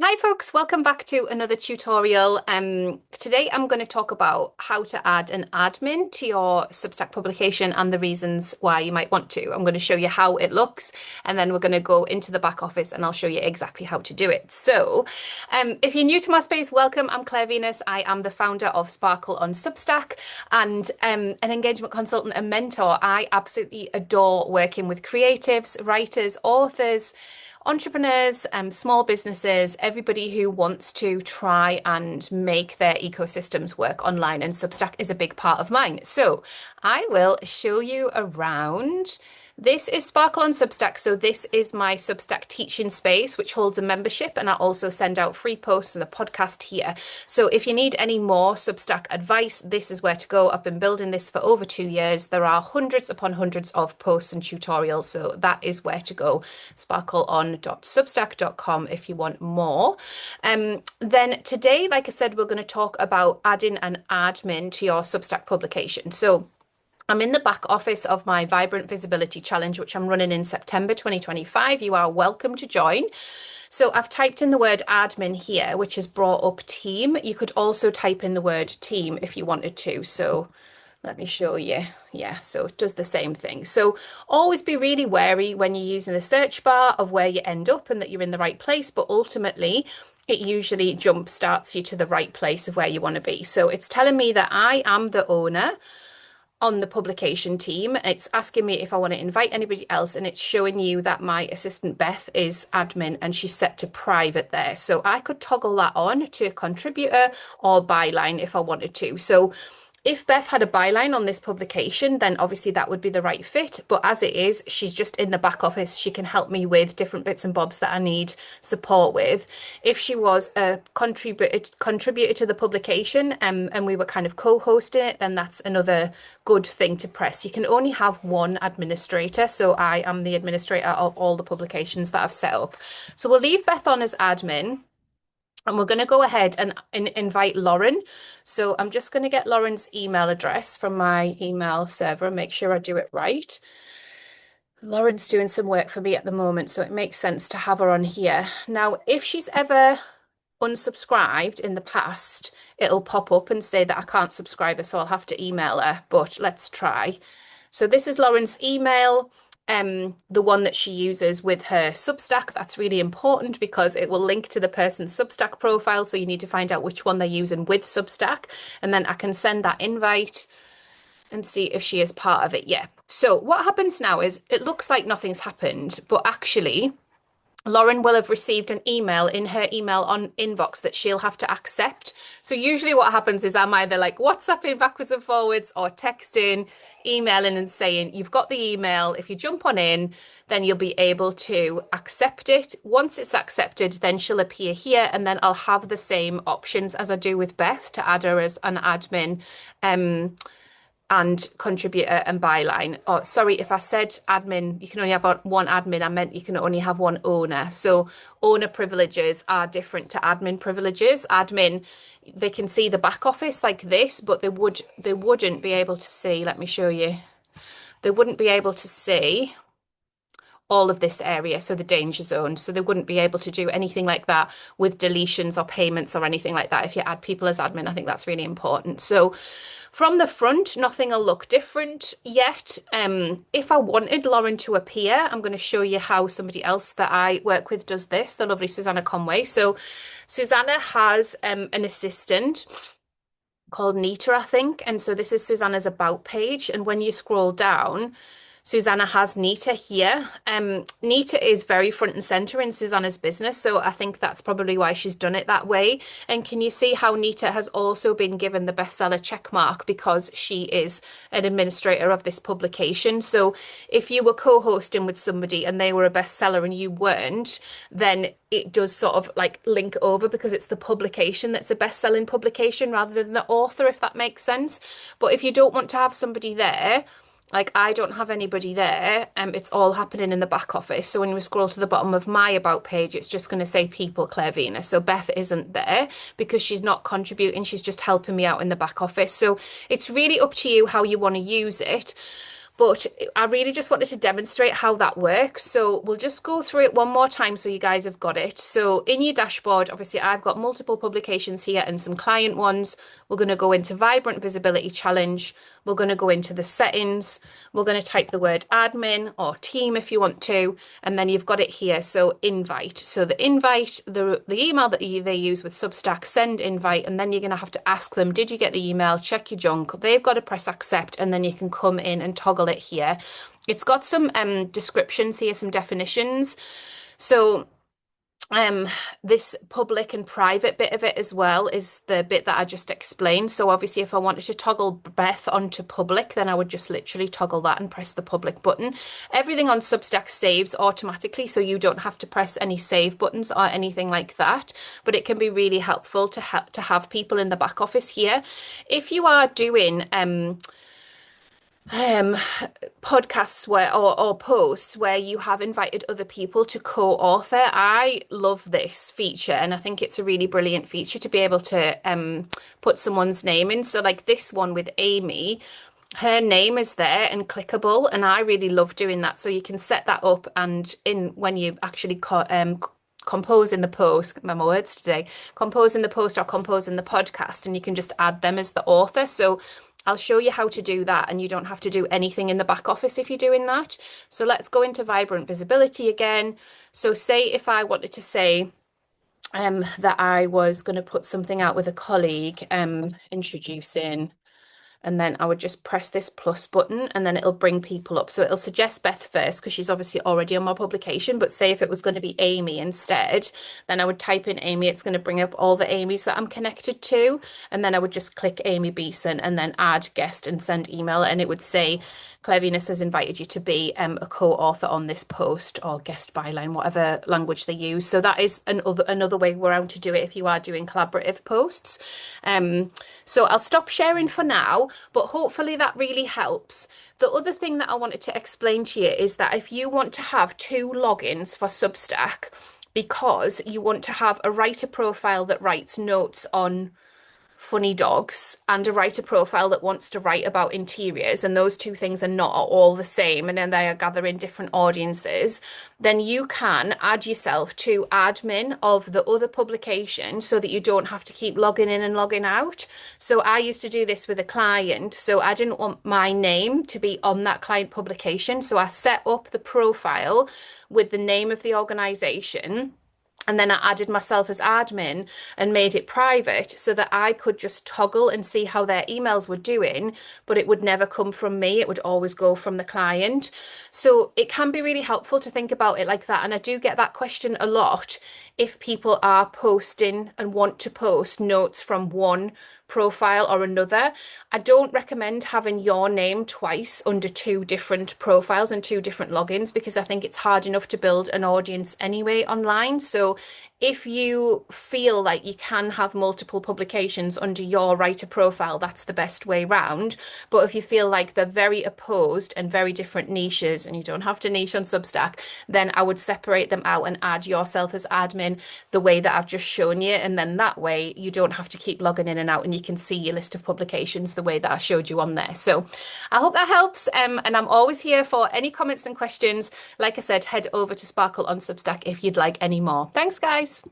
Hi folks, welcome back to another tutorial. Today I'm going to talk about how to add an admin to your Substack publication and the reasons why you might want to. I'm going to show you how it looks and then we're going to go into the back office and I'll show you exactly how to do it. So if you're new to my space, welcome. I'm Claire Venus. I am the founder of Sparkle on Substack and an engagement consultant and mentor. I absolutely adore working with creatives, writers, authors, entrepreneurs, small businesses, everybody who wants to try and make their ecosystems work online, and Substack is a big part of mine. So I will show you around. This is Sparkle on Substack. So this is my Substack teaching space, which holds a membership, and I also send out free posts and a podcast here. So if you need any more Substack advice, this is where to go. I've been building this for over 2 years. There are hundreds upon hundreds of posts and tutorials. So that is where to go. sparkleon.substack.com if you want more. Then today, like I said, we're going to talk about adding an admin to your Substack publication. So I'm in the back office of my Vibrant Visibility Challenge, which I'm running in September 2025. You are welcome to join. So I've typed in the word admin here, which has brought up team. You could also type in the word team if you wanted to. So let me show you. Yeah, so it does the same thing. So always be really wary when you're using the search bar of where you end up and that you're in the right place. But ultimately, it usually jump starts you to the right place of where you want to be. So it's telling me that I am the owner on the publication team. It's asking me if I want to invite anybody else, and it's showing you that my assistant Beth is admin and she's set to private there. So I could toggle that on to contributor or byline if I wanted to. So if Beth had a byline on this publication, then obviously that would be the right fit. But as it is, she's just in the back office. She can help me with different bits and bobs that I need support with. If she was a contributor to the publication and we were kind of co-hosting it, then that's another good thing to press. You can only have one administrator. So I am the administrator of all the publications that I've set up. So we'll leave Beth on as admin. And we're going to go ahead and invite Lauren. So I'm just going to get Lauren's email address from my email server and make sure I do it right. Lauren's doing some work for me at the moment, so it makes sense to have her on here. Now, if she's ever unsubscribed in the past, it'll pop up and say that I can't subscribe her, so I'll have to email her, but let's try. So this is Lauren's email. The one that she uses with her Substack. That's really important because it will link to the person's Substack profile. So you need to find out which one they're using with Substack. And then I can send that invite and see if she is part of it. Yeah. So what happens now is it looks like nothing's happened, but actually Lauren will have received an email in her email on inbox that she'll have to accept. So usually what happens is I'm either like WhatsApping backwards and forwards or texting, emailing and saying, you've got the email. If you jump on in, then you'll be able to accept it. Once it's accepted, then she'll appear here and then I'll have the same options as I do with Beth to add her as an admin. And contributor and byline. Oh, sorry, if I said admin, you can only have one admin. I meant you can only have one owner. So owner privileges are different to admin privileges. Admin, they can see the back office like this, but they wouldn't be able to see. Let me show you. They wouldn't be able to see all of this area, so the danger zone. So they wouldn't be able to do anything like that with deletions or payments or anything like that. If you add people as admin, I think that's really important. So from the front, nothing will look different yet. If I wanted Lauren to appear, I'm going to show you how somebody else that I work with does this, the lovely Susanna Conway. So Susanna has an assistant called Nita, I think. And so this is Susanna's about page. And when you scroll down, Susanna has Nita here. Nita is very front and center in Susanna's business, so I think that's probably why she's done it that way. And can you see how Nita has also been given the bestseller check mark because she is an administrator of this publication? So if you were co-hosting with somebody and they were a bestseller and you weren't, then it does sort of like link over because it's the publication that's a best-selling publication rather than the author, if that makes sense. But if you don't want to have somebody there, like I don't have anybody there, it's all happening in the back office. So when we scroll to the bottom of my about page, it's just going to say people Claire Venus. So Beth isn't there because she's not contributing. She's just helping me out in the back office. So it's really up to you how you want to use it. But I really just wanted to demonstrate how that works. So we'll just go through it one more time so you guys have got it. So in your dashboard, obviously I've got multiple publications here and some client ones. We're going to go into Vibrant Visibility Challenge. We're going to go into the settings. We're going to type the word admin or team if you want to, and then you've got it here. So invite. So the invite, the email that they use with Substack, send invite, and then you're going to have to ask them, did you get the email? Check your junk. They've got to press accept, and then you can come in and toggle it here. It's got some descriptions here, some definitions. So this public and private bit of it as well is the bit that I just explained. So obviously if I wanted to toggle Beth onto public, then I would just literally toggle that and press the public button. Everything on Substack saves automatically, so you don't have to press any save buttons or anything like that. But it can be really helpful to have people in the back office here. If you are doing podcasts where or posts where you have invited other people to co-author, I love this feature, and I think it's a really brilliant feature to be able to put someone's name in. So like this one with Amy, her name is there and clickable, and I really love doing that. So you can set that up, and in when you actually compose in the post, my words today, compose in the post or compose in the podcast, and you can just add them as the author. So I'll show you how to do that, and you don't have to do anything in the back office if you're doing that. So let's go into Vibrant Visibility again. So say if I wanted to say that I was going to put something out with a colleague, introducing, and then I would just press this plus button, and then it'll bring people up. So it'll suggest Beth first because she's obviously already on my publication. But say if it was going to be Amy instead, then I would type in Amy. It's going to bring up all the Amy's that I'm connected to. And then I would just click Amy Beeson and then add guest and send email. And it would say, Claire Venus has invited you to be a co-author on this post, or guest byline, whatever language they use. So that is another way around to do it if you are doing collaborative posts. So I'll stop sharing for now, but hopefully that really helps. The other thing that I wanted to explain to you is that if you want to have two logins for Substack, because you want to have a writer profile that writes notes on funny dogs and a writer profile that wants to write about interiors, and those two things are not all the same, and then they are gathering different audiences, then you can add yourself to admin of the other publication so that you don't have to keep logging in and logging out. So I used to do this with a client, so I didn't want my name to be on that client publication, so I set up the profile with the name of the organization. And then I added myself as admin and made it private so that I could just toggle and see how their emails were doing, but it would never come from me. It would always go from the client. So it can be really helpful to think about it like that. And I do get that question a lot if people are posting and want to post notes from one profile or another. I don't recommend having your name twice under two different profiles and two different logins, because I think it's hard enough to build an audience anyway online. So if you feel like you can have multiple publications under your writer profile, that's the best way round. But if you feel like they're very opposed and very different niches, and you don't have to niche on Substack, then I would separate them out and add yourself as admin the way that I've just shown you. And then that way you don't have to keep logging in and out, and you can see your list of publications the way that I showed you on there. So I hope that helps. And I'm always here for any comments and questions. Like I said, head over to Sparkle on Substack if you'd like any more. Thanks, guys.